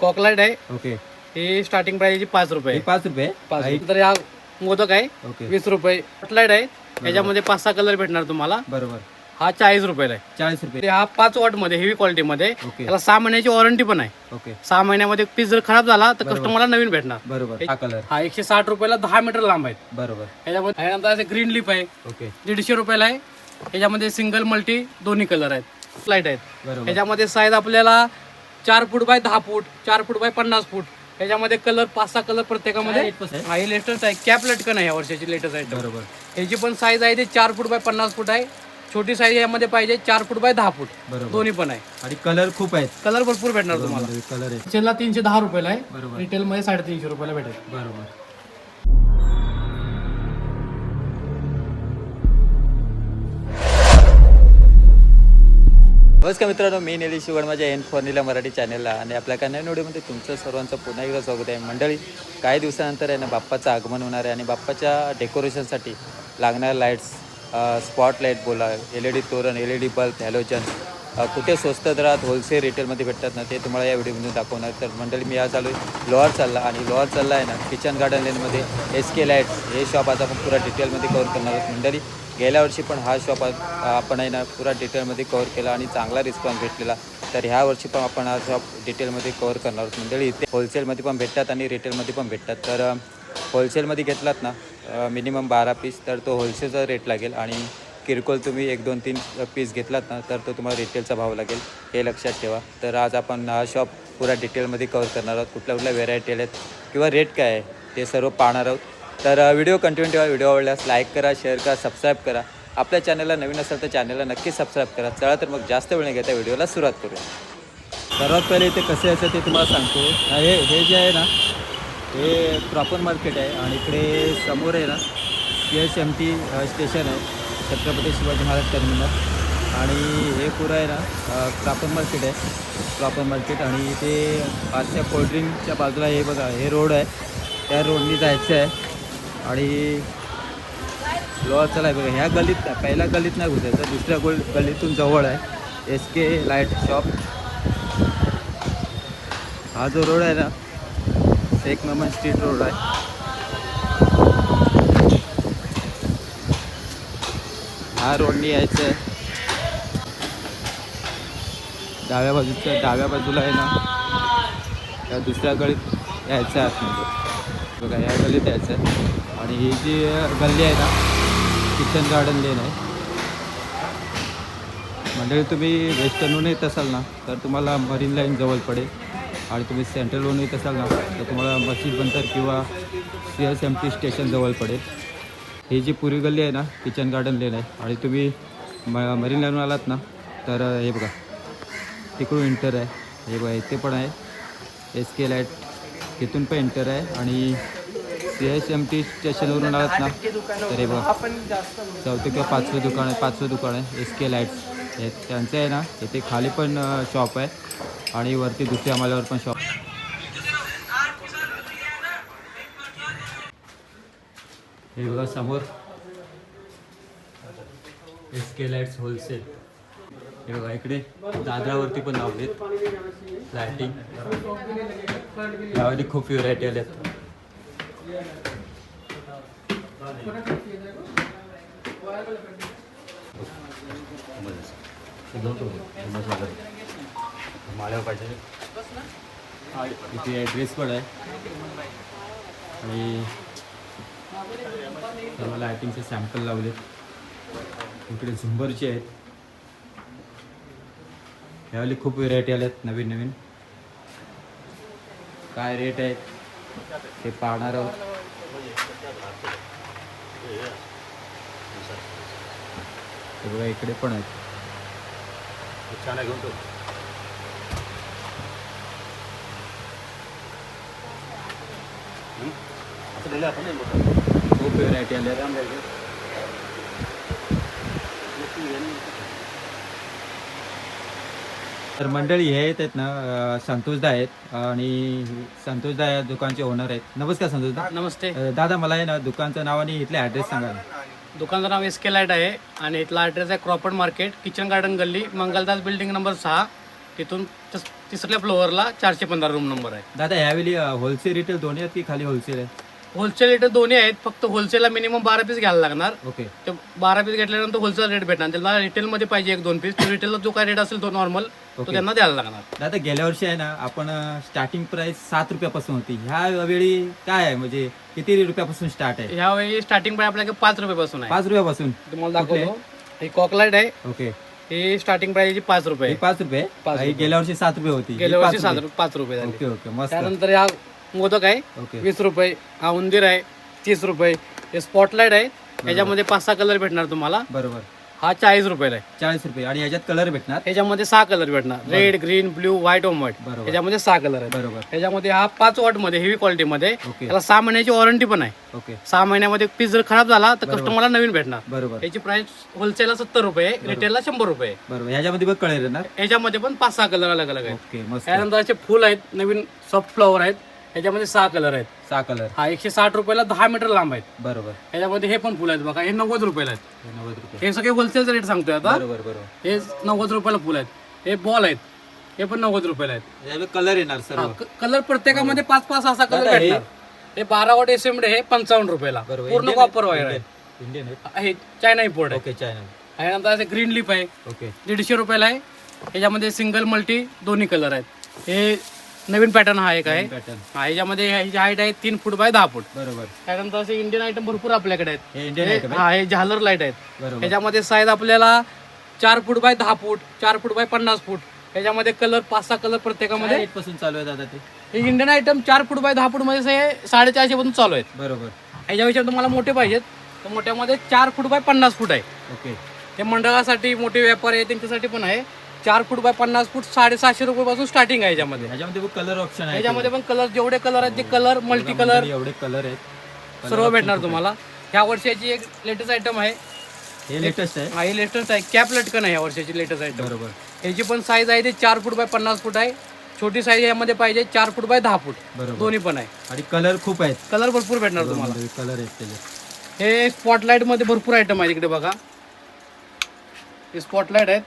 कॉकलाइट आहे. ओके. ही starting price 5 रुपये. 5 रुपये. तर हा मोदक आहे ओके. 20 रुपये. कॉकलाइट आहे, याच्यामध्ये 5-6 कलर भेटणार तुम्हाला. बरोबर. हा 40 रुपयाला आहे. 40 रुपये. हा 5 वॉट मध्ये हेवी क्वालिटी मध्ये. ओके. त्याला 6 महिन्याची वॉरंटी पण आहे. ओके. 6 महिन्यामध्ये पीस जर खराब झाला तर कस्टमरला नवीन भेटणार. बरोबर. हा कलर. हा 160 रुपयाला 10 मीटर लांब आहे. बरोबर. याच्यामध्ये यानंतर असे ग्रीन लीफ आहे. ओके. 150 रुपयाला आहे. याच्यामध्ये सिंगल मल्टी दोन्ही कलर आहेत. लाईट आहेत. बरोबर. याच्यामध्ये साईज आपल्याला 4 foot by 10 foot, 4 foot by 50 फूट. याच्यामध्ये कलर 5-6 कलर प्रत्येकामध्ये. हा ही लेटेस्ट आहे. कॅप लटकन आहे या वर्षाची लेटेस्ट आहे. बरोबर. याची पण साईज आहे ते 4 फूट बाय 50 फूट आहे. छोटी साईज यामध्ये पाहिजे 4 फूट बाय 10 फूट. बरोबर. दोन्ही पण आहे. आणि कलर खूप आहेत. कलर भरपूर भेटणार तुम्हाला. कलर आहे. रिटेलला 310 रुपयाला आहे. बरोबर. रिटेल मध्ये 350 रुपयाला भेटेल. बरोबर. नमस्कार मित्रांनो, मी निलेश शिवण माझ्या एन फॉर्निला मराठी चॅनलला आणि आपल्या कन्या व्हिडिओमध्ये तुमचं सर्वांचं पुन्हा एकदा स्वागत आहे. मंडळी, काही दिवसानंतर आहे ना बाप्पाचं आगमन होणार आहे आणि बाप्पाच्या डेकोरेशनसाठी लागणाऱ्या लाईट्स, स्पॉटलाईट बोला, LED तोरण, LED बल्ब, हॅलोजन कुठे स्वस्त दरात होलसेल रिटेलमध्ये भेटतात ना, ते तुम्हाला या व्हिडिओमध्ये दाखवणार. तर मंडळी, मी आज आलो आहे लोअर चालला आणि लोअर चालला आहे ना किचन गार्डन लेनमध्ये SK लाईट्स हे शॉप आज आपण पुरा डिटेलमध्ये कवर करणार आहोत. मंडळी, गेल्या वर्षी पण हा शॉप आपण आहे ना पुरा डिटेलमध्ये कवर केला आणि चांगला रिस्पॉन्स भेटलेला. तर ह्या वर्षी पण आपण हा शॉप डिटेलमध्ये कवर करणार आहोत. मंडळी, इथे होलसेलमध्ये पण भेटतात आणि रिटेलमध्ये पण भेटतात. तर होलसेलमध्ये घेतलात ना मिनिमम 12 पीस तर तो होलसेलचा रेट लागेल आणि किरकोळ तुम्ही 1, 2, 3 पीस घेतलात ना तर तो तुम्हाला रिटेलचा भाव लागेल, हे लक्षात ठेवा. तर आज आपण हा शॉप पुरा डिटेलमध्ये कवर करणार आहोत. कुठल्या कुठल्या व्हेरायटी आहेत किंवा रेट काय आहे ते सर्व पाहणार आहोत. तर व्हिडिओ कंटिन्यू ठेवा. व्हिडिओ आवडल्यास लाईक करा, शेअर करा, सबस्क्राईब करा. आपल्या चॅनलला नवीन असेल तर चॅनलला नक्की सबस्क्राईब करा. चला तर मग जास्त वेळ न घेता व्हिडिओला सुरुवात करूया. सर्वात पहिले इथे कसे असतं ते तुम्हाला सांगतो. हे जे आहे ना हे प्रॉपर मार्केट आहे आणि इकडे समोर आहे ना CSMT स्टेशन आहे, छत्रपती शिवाजी महाराज टर्मिनल. आणि हे पुरं आहे ना प्रॉपर मार्केट आहे, प्रॉपर मार्केट. आणि ते पाचशा कोल्ड्रिंकच्या बाजूला हे बघा, हे रोड आहे, त्या रोडनी जायचं आहे. आणि लोअर चला आहे बघा, ह्या गल्लीत पहिल्या गल्लीत नाही घुसायचं, दुसऱ्या गल्लीतून जवळ आहे SK लाईट शॉप. हा जो रोड आहे ना शेख मेमन स्ट्रीट रोड आहे. हा रोडनी यायचं आहे. डाव्या बाजूला आहे ना या दुसऱ्या गल्लीत यायचं आहे आतमध्ये बघा, या गल्लीत यायचं आहे. आणि ही जी गल्ली आहे ना किचन गार्डन लेन आहे. म्हणजे तुम्ही वेस्टर्नहून येत असाल ना तर तुम्हाला मरीन लाईन जवळ पडेल आणि तुम्ही सेंट्रलहून येत असाल ना तर तुम्हाला मस्जिद बंदर किंवा CSMT स्टेशन जवळ पडेल. ही जी पुरी गल्ली आहे ना किचन गार्डन लेन आहे. आणि तुम्ही मरीन लाईनवर आलात ना तर हे बघा तिकडून इंटर आहे. हे बघा इथे पण आहे SK लाईट, तिथून पण इंटर आहे. आणि CSMT स्टेशनवरून आलात ना तर हे बघा 4थं किंवा 5वं दुकान आहे SK लाईट्स. हे त्यांचं आहे ना इथे खाली पण शॉप आहे आणि वरती दुसऱ्या माल्यावर पण शॉप. हे बघा समोर SK लाईट्स होलसेल. हे बघा इकडे दादरावरती पण लावलेत लायटिंग. यामध्ये खूप व्हरायटी आल्यात. माळ्या पाहिजे इथे ॲड्रेस पण आहे आणि सर्व लायटिंगचे सॅम्पल लावलेत. इकडे झुंबरचे आहेत. यावेळी खूप व्हेरायटी आल्यात नवीन. काय रेट आहेत ते पाहणार आहोत. हे बघा इकडे पण आहेत. छान आहे, घेऊन तो खूप व्हेरायटी आल्या. तर मंडळी हे आहेत ना संतोषदा आहेत आणि संतोषदा या दुकानचे ओनर आहेत. नमस्कार संतोषदा. नमस्ते दादा, मला आहे ना दुकानचं नाव आणि इथले ॲड्रेस सांगा. दुकानचं नाव SK लाईट आहे आणि इथला ॲड्रेस आहे क्रॉफर्ड मार्केट, किचन गार्डन गल्ली, मंगलदास बिल्डिंग नंबर 6, तिथून तिसऱ्या फ्लोअरला 415 रूम नंबर आहे. दादा यावेळी होलसेल रिटेल दोन्ही आहेत की खाली होलसेल आहे? होलसेल रेट दोन्ही आहेत, फक्त होलसेलला मिनिमम 12 पीस घ्यायला लागणार. ओके. ते 12 पीस घेतल्यानंतर होलसेल रेट भेटणार. त्याला रिटेलमध्ये पाहिजे 1-2 पीस, तो रिटेलला जो काय रेट असेल तो नॉर्मल तो त्यांना द्यायला लागणार. दादा गेल्या वर्षी आहे ना आपण स्टार्टिंग प्राइस 7 रुपयापासून होती, ह्या वेळी काय आहे म्हणजे किती रुपयापासून स्टार्ट आहे? ह्यावेळी स्टार्टिंग प्राइस आपल्याकडे 5 रुपयापासून आहे. 5 रुपयापासून तुम्हाला दाखवतो. हे कॉकलाइट आहे. ओके. हे स्टार्टिंग प्राइस 5 रुपये. 5 रुपये. ही गेल्या वर्षी 7 रुपये होती, गेल्या वर्षी 5 रुपये झाली. ओके ओके मस्त. त्यानंतर हा मोदक आहे ओके. 20 रुपये. हा उंदीर आहे 30 रुपये. हे स्पॉटलाइट आहे, ह्याच्यामध्ये 5-6 कलर भेटणार तुम्हाला. बरोबर. हा 40 रुपयाला आहे. 40 रुपये. आणि याच्यात कलर भेटणार? ह्याच्यामध्ये 6 कलर भेटणार. Red, green, blue, white, on white. बरोबर. ह्याच्यामध्ये 6 कलर आहे. बरोबर. ह्याच्यामध्ये हा 5 वॉट मध्ये हेवी क्वालिटी मध्ये. ओके. त्याला 6 महिन्याची वॉरंटी पण आहे. ओके. 6 महिन्यामध्ये पीस जर खराब झाला तर कस्टमरला नवीन भेटणार. बरोबर. याची प्राइस होलसेलला 70 रुपये, रिटेलला 100 रुपये. बरोबर. ह्याच्यामध्ये बघ कलर येणार? ह्याच्यामध्ये पण 5-6 कलर अलग अलग आहेत. ओके मस्त. त्यानंतर असे फुल आहेत, नवीन सॉफ्ट फ्लॉवर आहेत. ह्याच्यामध्ये 6 कलर आहेत. 6 कलर. हा 160 रुपयाला 10 मीटर लांब आहेत. बरोबर. ह्याच्यामध्ये हे पण फुल आहेत बघा, हे 90 रुपयाला आहेत. 90 रुपये. हे सगळे होलसेलचा रेट सांगतोय आता. बरोबर बरोबर. हे 90 रुपयाला फुल आहेत. हे बॉल आहेत, हे पण 90 रुपयाला आहेत. याच्यामध्ये कलर येणार सर्व. कलर प्रत्येकामध्ये 5-5 असा कलर दादा, भेटणार. हे 12 वॉट एसएमडी हे 55 रुपयाला. बरोबर. पूर्ण कॉपर वायर आहे. इंडियन आहे. हे चायना इम्पोर्ट आहे. ओके. चायना. त्यानंतर असे ग्रीन लिप आहे, ओके. 150 रुपयाला आहे. ह्याच्यामध्ये सिंगल मल्टी दोन्ही कलर आहेत. हे नवीन पॅटर्न हा एक आहे. पॅटर्न. हा ह्याच्यामध्ये ह्याची हाईट आहे 3 फूट बाय 10 फूट. बरोबर. त्यानंतर असे इंडियन आयटम भरपूर आपल्याकडे आहेत. हे इंडियन आयटम आहे? हा हे झालर लाईट आहेत. बरोबर. ह्याच्यामध्ये साईज आपल्याला 4 foot by 10 foot, 4 foot by 50 फूट. ह्याच्यामध्ये कलर 5-6 कलर प्रत्येकामध्ये. रेट पासून चालू आहे दादा ते? हे इंडियन आयटम 4 फूट बाय 10 फूट मध्ये 450 पासून चालू आहेत. बरोबर. ह्याच्यापेक्षा तुम्हाला मोठे पाहिजेत तर मोठ्यामध्ये 4 फूट बाय 50 फूट आहे. ओके. हे मंडळासाठी मोठे व्यापारी आहे त्यांच्यासाठी पण आहे. 4 फूट बाय 50 फूट 750 रुपयापासून स्टार्टिंग आहे ह्याच्यामध्ये. ह्याच्यामध्ये कलर ऑप्शन आहे? ह्याच्यामध्ये पण कलर जेवढे कलर आहेत ते कलर मल्टी कलर एवढे कलर आहेत सर्व भेटणार तुम्हाला. ह्या वर्षाची एक लेटेस्ट आयटम आहे. हे लेटेस्ट आहे? हा हे लेटेस्ट आहे, कॅप लटकन आहे ह्या वर्षाची लेटेस्ट आयटम. बरोबर. ह्याची पण साईज आहे ते 4 फूट बाय 50 फूट आहे. छोटी साईज यामध्ये पाहिजे 4 फूट बाय 10 फूट. बरोबर. दोन्ही पण आहे. आणि कलर खूप आहेत? कलर भरपूर भेटणार तुम्हाला. कलर आहेत त्याचे. हे स्पॉटलाइट मध्ये भरपूर आयटम आहे. इकडे बघा, हे स्पॉटलाइट आहेत,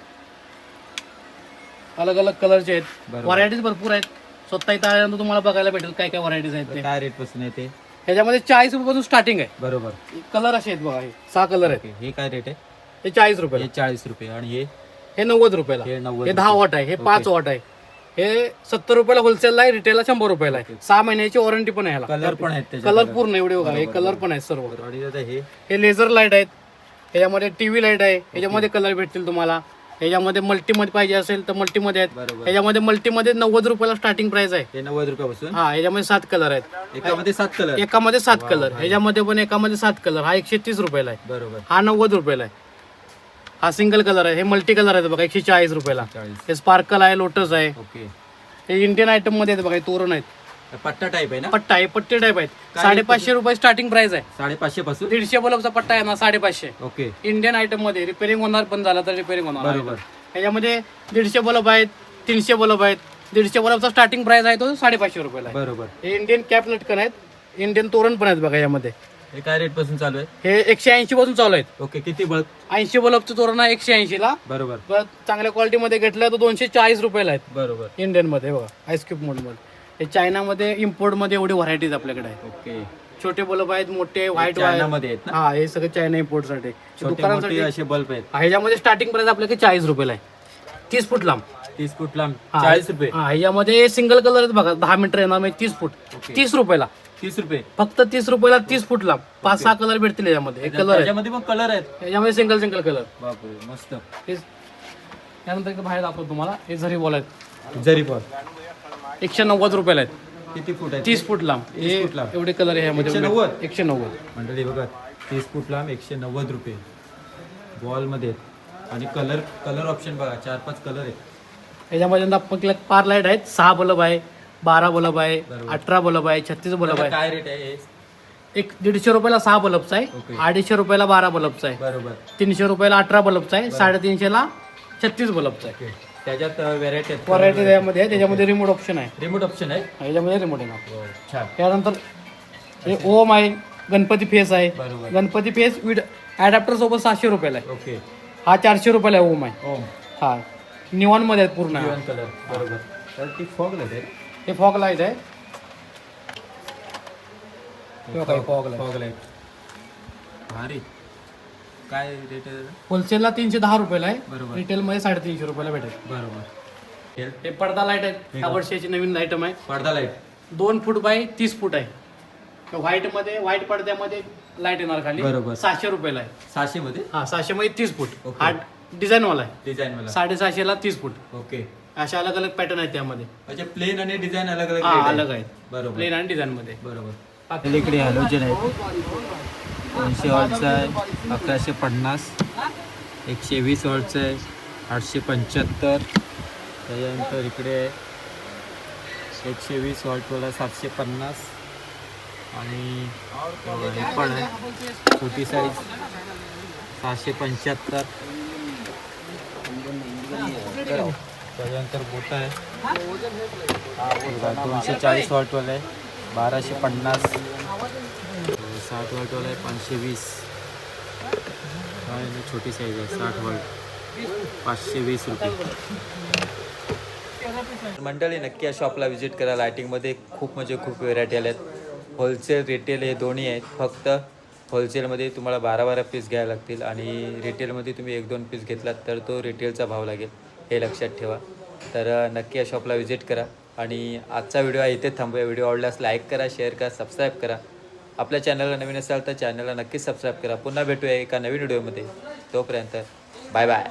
अलग अलग कलरचे आहेत. बरोबर. व्हरायटीज भरपूर आहेत. स्वतः इथं आल्यानंतर तुम्हाला बघायला भेटेल काय काय व्हरायटीज आहेत ते. काय रेट पासून आहे ते? ह्याच्यामध्ये 40 रुपयापासून स्टार्टिंग आहे. बरोबर. कलर असे आहेत बघा, हे 6 कलर आहेत. ओके. हे काय रेट आहे? हे 40 रुपये. हे 40 रुपये. आणि हे 90 रुपयाला. हे 90 हे 10 वॉट आहे. हे 5 वॉट आहे. हे 70 रुपयाला होलसेलला आहे, रिटेलला 100 रुपयाला आहे. 6 महिन्याची वॉरंटी पण आहे ह्याला. कलर पण आहेत त्याच्यात? कलर पूर्ण एवढे बघा, हे कलर पण आहेत सर्व. आणि दादा हे हे लेझर लाईट आहेत. ह्याच्यामध्ये टीव्ही लाईट आहे. ह्याच्यामध्ये कलर भेटतील तुम्हाला. ह्याच्यामध्ये मल्टीमध्ये पाहिजे असेल तर मल्टीमध्ये आहेत. बरोबर. ह्याच्यामध्ये मल्टीमध्ये 90 रुपयाला स्टार्टिंग प्राइस आहे. हे 90 रुपयापासून? हा ह्याच्यामध्ये 7 कलर आहेत. एकामध्ये 7 कलर? एकामध्ये 7 कलर. ह्याच्यामध्ये पण एकामध्ये 7 कलर. हा 130 रुपयाला आहे. बरोबर. हा 90 रुपयाला आहे. हा सिंगल कलर आहे. हे मल्टी कलर आहे बघा, 140 रुपयाला. 40. हे स्पार्कल आहे, लोटस आहे. ओके. हे इंडियन आयटम मध्ये आहेत बघा, हे तोरण आहेत. पट्टा टाइप आहे ना? पट्टा आहे, पट्टे टाईप आहेत. 550 रुपये स्टार्टिंग प्राइस आहे. 550 पासून? 150 बल्बचा पट्टा आहे ना, 550. ओके. इंडियन आयटम मध्ये रिपेअरिंग होणार, पण झाला तर रिपेअरिंग होणार. बरोबर. ह्याच्यामध्ये 150 बल्ब आहेत, 300 बल्ब आहेत. 150 बल्बचा स्टार्टिंग प्राइस आहे तो 550 रुपयाला आहे. बरोबर. हे इंडियन कॅप लटकन आहेत. इंडियन तोरण पण आहेत बघा यामध्ये. हे काय रेट पासून चालू आहे? हे 180 पासून चालू आहेत. ओके. किती बल्ब? 80 बल्बचं तोरण आहे 180 ला. बरोबर. चांगल्या क्वालिटी मध्ये घेतलं तर 240 रुपयाला आहेत. बरोबर. इंडियन मध्ये बघा, आईस्क्यूब मोड मध्ये. हे चायनामध्ये इम्पोर्ट मध्ये एवढी व्हरायटीज आपल्याकडे आहे. ओके. छोटे बल्ब आहेत, मोठे व्हाईट चायनामध्ये आहेत ना? हा हे सगळं चायना इम्पोर्ट साठी. छोटे मोठे असे बल्ब आहेत. ह्याच्यामध्ये स्टार्टिंग प्राइस आपल्याकडे 40 रुपयाला आहे. 30 फूट लांब. 30 फूट लांब 40 रुपये. हा ह्याच्यामध्ये सिंगल कलर आहेत बघा, 10 मीटर येणार म्हणजे 30 फूट. ओके. 30 रुपयाला. 30 रुपये फक्त 30 रुपयाला 30 फूट लांब. 5-6 कलर भेटतील याच्यामध्ये. हे कलर आहे, त्याच्यामध्ये पण कलर आहेत? याच्यामध्ये सिंगल कलर. बापरे मस्त. त्यानंतर इकडे बाहेर दाखवतो तुम्हाला. हे झरी बॉल आहेत, जरी बॉल 190 रुपयाला आहेत. किती फूट आहे? 30 फूट लांब. 30 फूट लांब. एवढे कलर आहे यामध्ये. 190? 190. मंडळी बघा, 30 फूट लांब 190 रुपये बॉल मध्ये. आणि कलर ऑप्शन बघा, 4-5 कलर आहेत. याच्यामध्ये आपल्याला 5 लाईट आहेत. 6 बल्ब आहे, 12 बल्ब आहे, 18 बल्ब आहे, 36 बल्ब आहे. काय रेट आहे? एक 150 रुपयाला 6 बल्बचा आहे. ओके. 250 रुपयाला 12 बल्बचा आहे. बरोबर. 300 रुपयाला 18 बल्बचा आहे. 350 ला 36 बल्बचा आहे. त्याच्यात व्हरायटी आहेत? व्हरायटी त्यामध्ये आहे. त्याच्यामध्ये रिमोट ऑप्शन आहे. रिमोट ऑप्शन आहे? याच्यामध्ये रिमोट आहे ना. छान. त्यानंतर हे ओम आहे, गणपती फेस आहे. बरोबर. गणपती फेस विथ ॲडॅप्टर सोबत 700 रुपयाला आहे. ओके. हा 400 रुपयाला आहे ओम आहे. ओम. हा निऑन मध्ये आहेत पूर्ण. कलर बरोबर. तर ती फॉग लाईट आहे. हे फॉग लाईट आहे. फॉग लाईट भारी. काय रेट आहे? होलसेलला 310 रुपयाला आहे. बरोबर. रिटेल मध्ये 350 रुपयाला भेटेल. बरोबर. हे पडदा लाईट आहे. या वर्षाची नवीन आयटम आहे. पडदा लाईट 2 फूट बाय 30 फूट आहे. व्हाईट पडद्यामध्ये लाईट येणार खाली. बरोबर. 600 रुपयाला आहे. 600 मध्ये. हा 600 मध्ये 30 फूट. ओके. हा डिझाईन वाला आहे. डिझाईन मला 650 ला 30 फूट. ओके. अशा अलग अलग पॅटर्न आहेत त्यामध्ये. म्हणजे प्लेन आणि डिझाईन अलग अलग हा rate आहे. अलग आहेत. बरोबर. प्लेन आणि डिझाईन मध्ये. बरोबर. इकडे हॅलोजन आहे. 200 वॉटचा आहे. 1150. 120 वॉटचा आहे. 875. त्याच्यानंतर इकडे आहे 120 वॉटवाला 750. आणि हे पण आहे छोटी साईज 675. त्याच्यानंतर मोठा आहे 240 वॉटवाला आहे 1250. 60 वॉटवाला आहे 520. आणि छोटी साईज आहे 60 वॉट 520 रुपये. मंडळी नक्की या शॉपला व्हिजिट करा. लायटिंगमध्ये खूप म्हणजे खूप व्हेरायटी आल्या आहेत. होलसेल रिटेल हे दोन्ही आहेत. फक्त होलसेलमध्ये तुम्हाला 12 पीस घ्यावे लागतील आणि रिटेलमध्ये तुम्ही 1-2 पीस घेतलात तर तो रिटेलचा भाव लागेल. हे लक्षात ठेवा. तर नक्की या शॉपला व्हिजिट करा. आणि आजचा व्हिडिओ आहे इथे थांबूया. व्हिडिओ आवडल्यास लाईक करा, शेअर करा, सबस्क्राईब करा. आपल्या चॅनलला नवीन असाल तर चॅनलला नक्कीच सबस्क्राईब करा. पुन्हा भेटूया एका नवीन व्हिडिओमध्ये. तोपर्यंत बाय बाय.